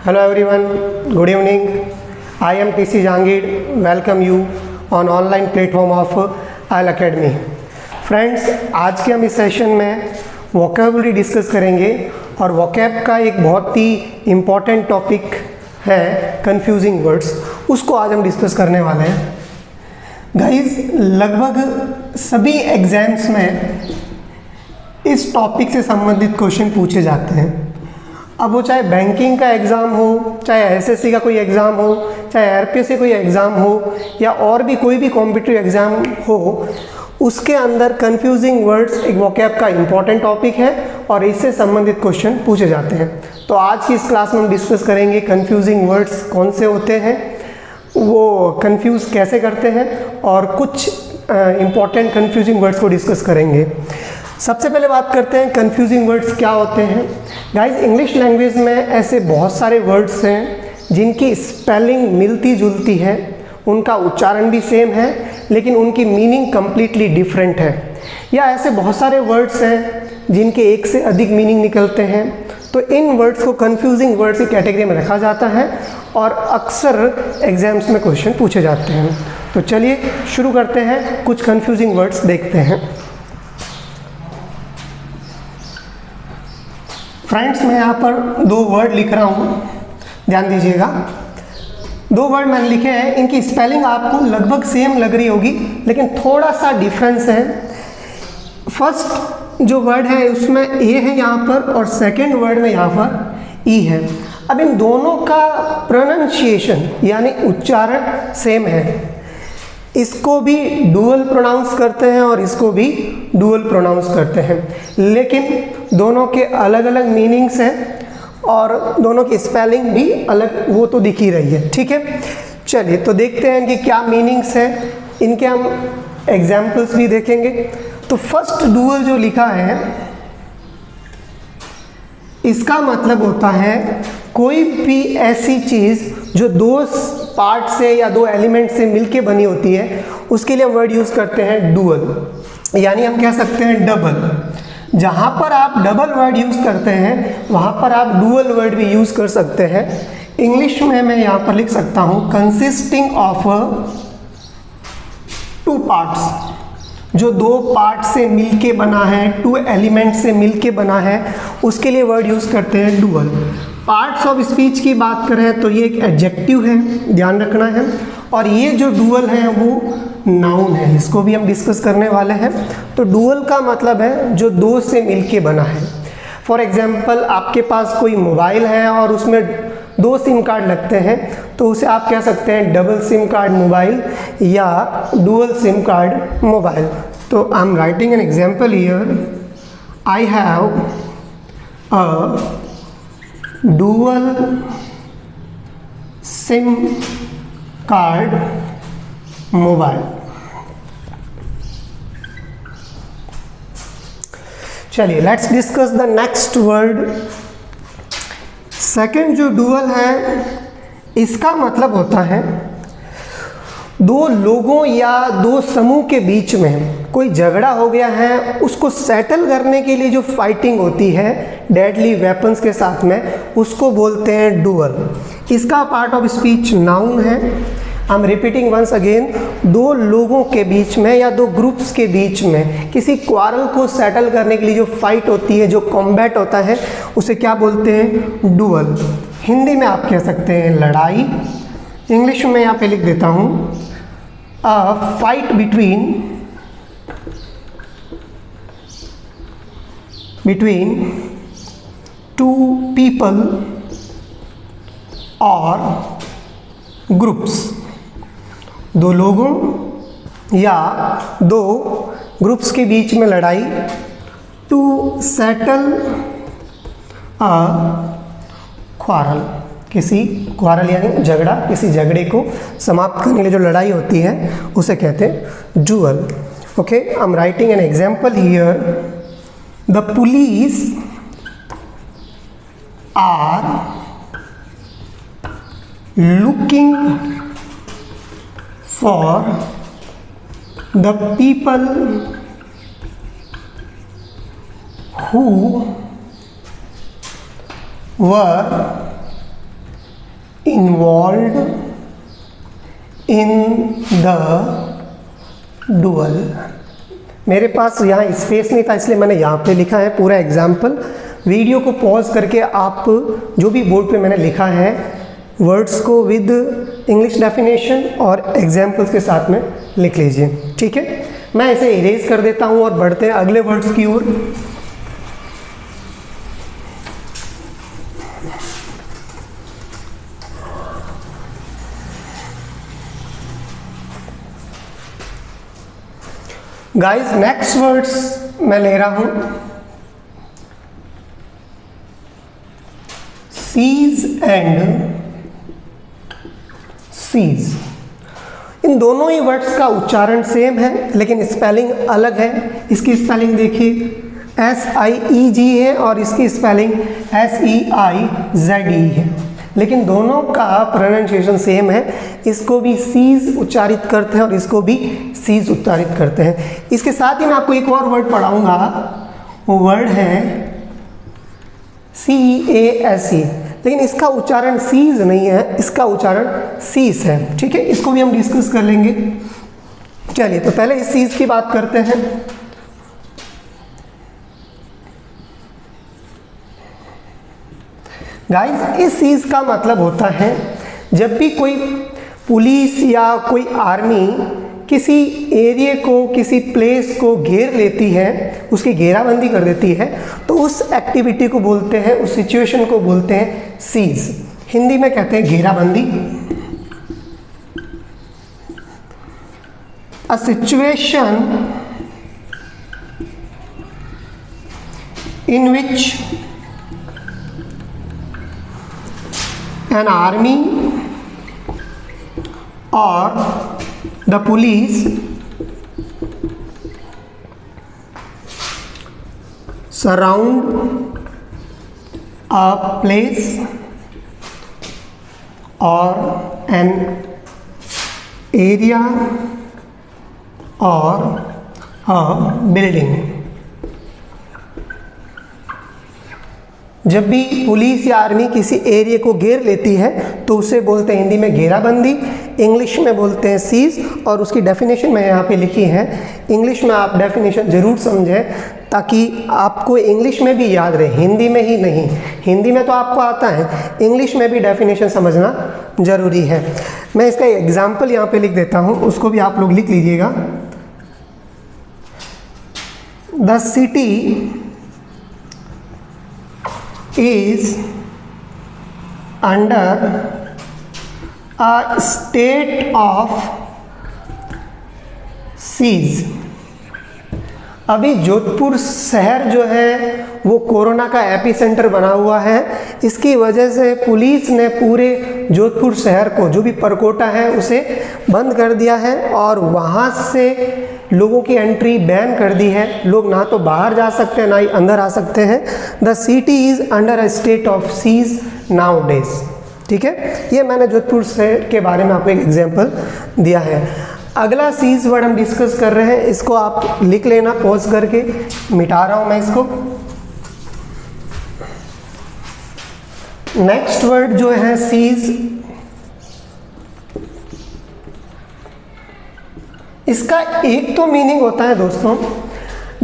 Hello everyone, good evening. I am TC Jahangir. Welcome you on online platform of IEL Academy. Friends, आज के हम इस session में vocabulary discuss करेंगे और वोकैब का एक बहुत ही इम्पॉर्टेंट टॉपिक है कंफ्यूजिंग वर्ड्स, उसको आज हम डिस्कस करने वाले हैं. गाइस, लगभग सभी एग्जाम्स में इस टॉपिक से संबंधित क्वेश्चन पूछे जाते हैं. अब वो चाहे बैंकिंग का एग्ज़ाम हो, चाहे एसएससी का कोई एग्ज़ाम हो, चाहे आरपीएससी कोई एग्ज़ाम हो या और भी कोई भी कॉम्पिटिटिव एग्ज़ाम हो, उसके अंदर कंफ्यूजिंग वर्ड्स एक वोकैब का इम्पॉर्टेंट टॉपिक है और इससे संबंधित क्वेश्चन पूछे जाते हैं. तो आज की इस क्लास में हम डिस्कस करेंगे कंफ्यूजिंग वर्ड्स कौन से होते हैं, वो कंफ्यूज कैसे करते हैं और कुछ इम्पॉर्टेंट कंफ्यूजिंग वर्ड्स को डिस्कस करेंगे. सबसे पहले बात करते हैं कंफ्यूजिंग वर्ड्स क्या होते हैं. गाइस, इंग्लिश लैंग्वेज में ऐसे बहुत सारे वर्ड्स हैं जिनकी स्पेलिंग मिलती जुलती है, उनका उच्चारण भी सेम है लेकिन उनकी मीनिंग कम्प्लीटली डिफरेंट है. या ऐसे बहुत सारे वर्ड्स हैं जिनके एक से अधिक मीनिंग निकलते हैं. तो इन वर्ड्स को कंफ्यूजिंग वर्ड्स की कैटेगरी में रखा जाता है और अक्सर एग्जाम्स में क्वेश्चन पूछे जाते हैं. तो चलिए शुरू करते हैं, कुछ कंफ्यूजिंग वर्ड्स देखते हैं. फ्रेंड्स, मैं यहाँ पर दो वर्ड लिख रहा हूँ, ध्यान दीजिएगा. दो वर्ड मैंने लिखे हैं, इनकी स्पेलिंग आपको लगभग सेम लग रही होगी लेकिन थोड़ा सा डिफरेंस है. फर्स्ट जो वर्ड है उसमें ए है यहाँ पर और सेकंड वर्ड में यहाँ पर ई है. अब इन दोनों का प्रोनाउंसिएशन यानी उच्चारण सेम है. इसको भी डुअल प्रोनाउंस करते हैं और इसको भी डुअल प्रोनाउंस करते हैं, लेकिन दोनों के अलग अलग मीनिंग्स हैं और दोनों की स्पेलिंग भी अलग, वो तो दिख ही रही है. ठीक है, चलिए तो देखते हैं कि क्या मीनिंग्स हैं. इनके हम एग्जाम्पल्स भी देखेंगे. तो फर्स्ट डुअल जो लिखा है, इसका मतलब होता है कोई भी ऐसी चीज़ जो दो पार्ट से या दो एलिमेंट से मिलके बनी होती है, उसके लिए हम वर्ड यूज़ करते हैं डुअल, यानी हम कह सकते हैं डबल. जहाँ पर आप डबल वर्ड यूज़ करते हैं वहाँ पर आप डुअल वर्ड भी यूज़ कर सकते हैं. इंग्लिश में मैं यहाँ पर लिख सकता हूँ कंसिस्टिंग ऑफ टू पार्ट्स, जो दो पार्ट से मिलके बना है, टू एलिमेंट से मिलके बना है, उसके लिए वर्ड यूज़ करते हैं डुअल. पार्ट्स ऑफ स्पीच की बात करें तो ये एक एडजेक्टिव है, ध्यान रखना है. और ये जो डुअल है वो नाउन है, इसको भी हम डिस्कस करने वाले हैं. तो डुअल का मतलब है जो दो से मिलके बना है. फॉर एग्जांपल, आपके पास कोई मोबाइल है और उसमें दो सिम कार्ड लगते हैं, तो उसे आप कह सकते हैं डबल सिम कार्ड मोबाइल या डुअल सिम कार्ड मोबाइल. तो I am writing an example here. I have a dual SIM card mobile. चलिए let's discuss the next word. Second जो डुअल है, इसका मतलब होता है दो लोगों या दो समूह के बीच में कोई झगड़ा हो गया है, उसको सेटल करने के लिए जो फाइटिंग होती है डेडली वेपन्स के साथ में, उसको बोलते हैं डुअल. इसका पार्ट ऑफ स्पीच नाउन है. I am repeating once again, दो लोगों के बीच में या दो ग्रुप्स के बीच में किसी क्वारल को सेटल करने के लिए जो फाइट होती है, जो कॉम्बैट होता है, उसे क्या बोलते हैं? डुअल. हिंदी में आप कह सकते हैं लड़ाई. इंग्लिश में यहाँ पे लिख देता हूँ a fight between two people और ग्रुप्स. दो लोगों या दो ग्रुप्स के बीच में लड़ाई. टू सेटल अ क्वारल, किसी क्वारल यानी झगड़ा, किसी झगड़े को समाप्त करने के लिए जो लड़ाई होती है उसे कहते हैं dual. Okay, I am writing an example here. The police are looking for the people who were involved in the duel। मेरे पास यहाँ स्पेस नहीं था इसलिए मैंने यहाँ पे लिखा है पूरा एग्जाम्पल। वीडियो को पॉज करके आप जो भी बोर्ड पे मैंने लिखा है वर्ड्स को विद इंग्लिश डेफिनेशन और एग्जाम्पल्स के साथ में लिख लीजिए, ठीक है। मैं इसे इरेज कर देता हूँ और बढ़ते हैं अगले वर्ड्स की ओर। गाइस नेक्स्ट वर्ड्स मैं ले रहा हूं सीज एंड सीज। इन दोनों ही वर्ड्स का उच्चारण सेम है लेकिन स्पेलिंग अलग है। इसकी स्पेलिंग देखिए SIEG है और इसकी स्पेलिंग SEIZE है, लेकिन दोनों का प्रोनाउंसिएशन सेम है। इसको भी सीज उच्चारित करते हैं और इसको भी सीज उच्चारित करते हैं। इसके साथ ही मैं आपको एक और वर्ड पढ़ाऊंगा, वो वर्ड है CEASE, लेकिन इसका उच्चारण सीज नहीं है, इसका उच्चारण सीस है, ठीक है। इसको भी हम डिस्कस कर लेंगे। चलिए तो पहले इस सीज की बात करते हैं। गाइस इस चीज़ का मतलब होता है जब भी कोई पुलिस या कोई आर्मी किसी एरिया को, किसी प्लेस को घेर लेती है, उसकी घेराबंदी कर देती है, तो उस एक्टिविटी को बोलते हैं, उस सिचुएशन को बोलते हैं सीज। हिंदी में कहते हैं घेराबंदी। A situation in which an army or the police surround a place or an area or a building। जब भी पुलिस या आर्मी किसी एरिया को घेर लेती है तो उसे बोलते हैं हिंदी में घेराबंदी, इंग्लिश में बोलते हैं सीज, और उसकी डेफिनेशन मैं यहाँ पे लिखी है। इंग्लिश में आप डेफिनेशन ज़रूर समझें ताकि आपको इंग्लिश में भी याद रहे, हिंदी में ही नहीं। हिंदी में तो आपको आता है, इंग्लिश में भी डेफिनेशन समझना ज़रूरी है। मैं इसका एग्जाम्पल यहाँ पे लिख देता हूँ, उसको भी आप लोग लिख लीजिएगा। The city is under a state of siege। अभी जोधपुर शहर जो है वो कोरोना का एपिसेंटर बना हुआ है। इसकी वजह से पुलिस ने पूरे जोधपुर शहर को, जो भी परकोटा है, उसे बंद कर दिया है और वहाँ से लोगों की एंट्री बैन कर दी है। लोग ना तो बाहर जा सकते हैं ना ही अंदर आ सकते हैं। The city is under a state of siege nowadays, ठीक है। ये मैंने जोधपुर शहर के बारे में आपको एक एग्जाम्पल दिया है। अगला सीज वर्ड हम डिस्कस कर रहे हैं, इसको आप लिख लेना पॉज करके। मिटा रहा हूं मैं इसको। नेक्स्ट वर्ड जो है सीज, इसका एक तो मीनिंग होता है दोस्तों,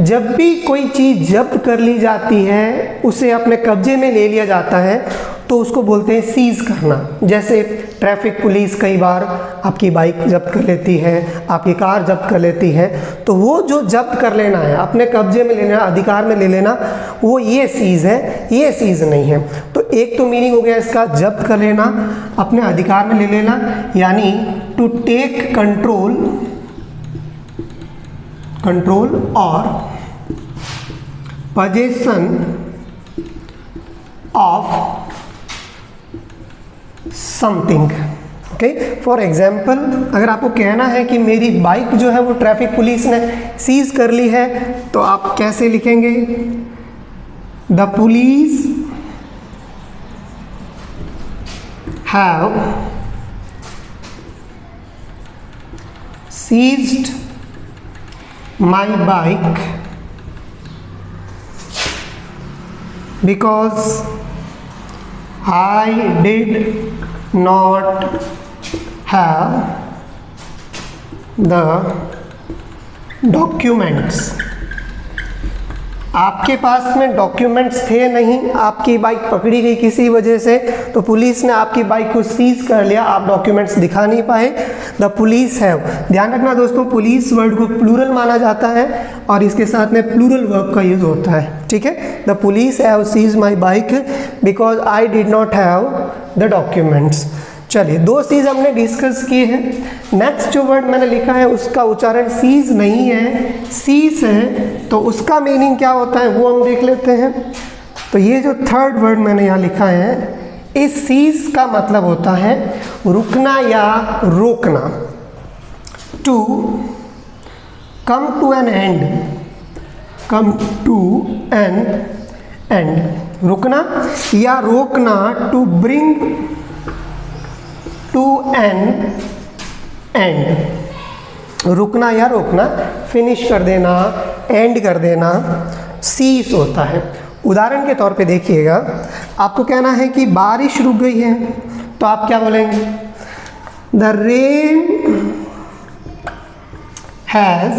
जब भी कोई चीज़ जब्त कर ली जाती है, उसे अपने कब्जे में ले लिया जाता है, तो उसको बोलते हैं सीज करना। जैसे ट्रैफिक पुलिस कई बार आपकी बाइक जब्त कर लेती है, आपकी कार जब्त कर लेती है, तो वो जो जब्त कर लेना है, अपने कब्जे में लेना, अधिकार में ले लेना, वो ये सीज है, ये सीज नहीं है। तो एक तो मीनिंग हो गया इसका जब्त कर लेना, अपने अधिकार में ले लेना, यानी टू टेक कंट्रोल और possession of something. Okay, for example अगर आपको कहना है कि मेरी बाइक जो है वो ट्रैफिक पुलिस ने सीज कर ली है, तो आप कैसे लिखेंगे? The police have seized my bike because I did not have the documents, आपके पास में डॉक्यूमेंट्स थे नहीं, आपकी बाइक पकड़ी गई किसी वजह से, तो पुलिस ने आपकी बाइक को सीज कर लिया, आप डॉक्यूमेंट्स दिखा नहीं पाए। द पुलिस हैव, ध्यान रखना दोस्तों, पुलिस वर्ड को प्लूरल माना जाता है और इसके साथ में प्लूरल वर्ब का यूज होता है, ठीक है। The police have seize my bike because I did not have the documents. चलिए, दो चीज़ हमने डिस्कस किए हैं। नेक्स्ट जो वर्ड मैंने लिखा है उसका उच्चारण सीज नहीं है, सीज है, तो उसका मीनिंग क्या होता है वो हम देख लेते हैं। तो ये जो थर्ड वर्ड मैंने यहाँ लिखा है, इस सीज का मतलब होता है रुकना या रोकना। To come to an end, come to an end, रुकना या रोकना। To bring to an end, रुकना या रोकना, फिनिश कर देना, एंड कर देना, सीज होता है। उदाहरण के तौर पे देखिएगा, आपको कहना है कि बारिश रुक गई है, तो आप क्या बोलेंगे? द रेन हैज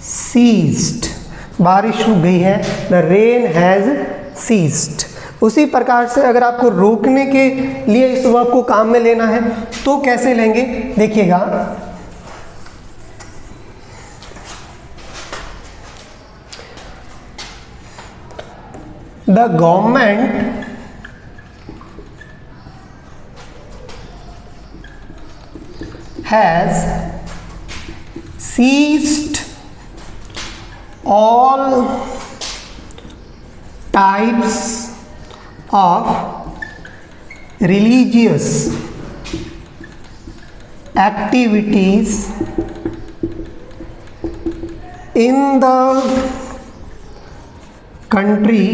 सीज्ड, बारिश रुक गई है, द रेन हैज सीज्ड। उसी प्रकार से अगर आपको रोकने के लिए इस वर्ब को काम में लेना है तो कैसे लेंगे, देखिएगा। The government has seized all types of religious activities in the country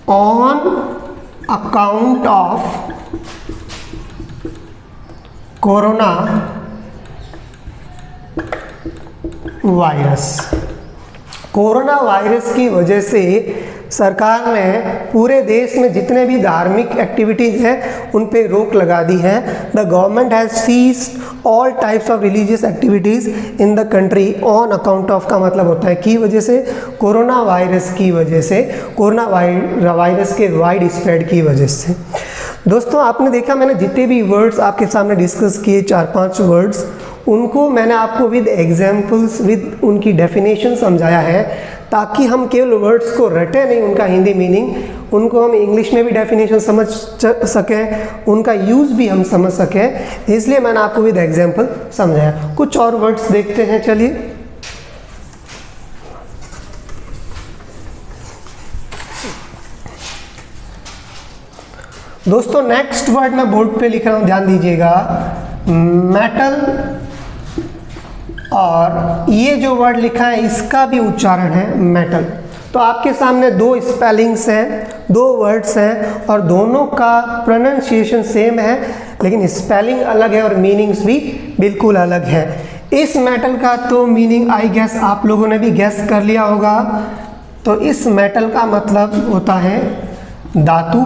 on account of corona virus. Corona virus की वजह से सरकार ने पूरे देश में जितने भी धार्मिक एक्टिविटीज़ हैं उन पे रोक लगा दी है। The government has seized all types of religious activities in the country on account of का मतलब होता है की वजह से, कोरोना वायरस की वजह से, कोरोना वायरस के वाइड स्प्रेड की वजह से। दोस्तों, आपने देखा मैंने जितने भी वर्ड्स आपके सामने डिस्कस किए, 4-5 वर्ड्स, उनको मैंने आपको विद एग्जाम्पल्स, विद उनकी डेफिनेशन समझाया है, ताकि हम केवल वर्ड्स को रटे नहीं उनका हिंदी मीनिंग, उनको हम इंग्लिश में भी डेफिनेशन समझ सकें, उनका यूज़ भी हम समझ सकें, इसलिए मैंने आपको विद एग्जाम्पल समझाया। कुछ और वर्ड्स देखते हैं, चलिए। दोस्तों, नेक्स्ट वर्ड मैं बोर्ड पे लिख रहा हूँ, ध्यान दीजिएगा। मेटल, और ये जो वर्ड लिखा है इसका भी उच्चारण है मेटल। तो आपके सामने दो स्पेलिंग्स हैं, दो वर्ड्स हैं, और दोनों का प्रोनाउंसिएशन सेम है, लेकिन स्पेलिंग अलग है और मीनिंग्स भी बिल्कुल अलग है। इस मेटल का तो मीनिंग आई गेस आप लोगों ने भी गेस कर लिया होगा। तो इस मेटल का मतलब होता है धातु,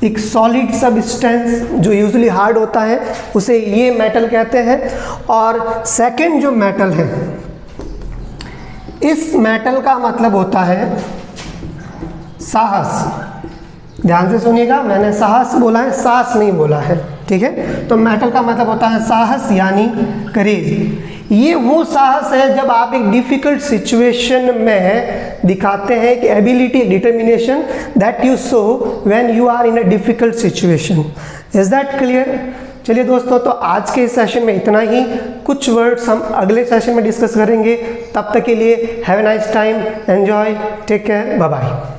एक सॉलिड सब्सटेंस जो यूजुअली हार्ड होता है उसे ये मेटल कहते हैं। और सेकंड जो मेटल है, इस मेटल का मतलब होता है साहस। ध्यान से सुनिएगा, मैंने साहस बोला है, साहस नहीं बोला है, ठीक है। तो मेटल का मतलब होता है साहस यानी करेज। ये वो साहस है जब आप एक डिफिकल्ट सिचुएशन में दिखाते हैं कि ability, determination that you show when you are in a difficult situation. Is that clear? चलिए दोस्तों, तो आज के सेशन में इतना ही। कुछ वर्ड्स हम अगले सेशन में डिस्कस करेंगे। तब तक के लिए have a nice time, enjoy, take care, bye bye.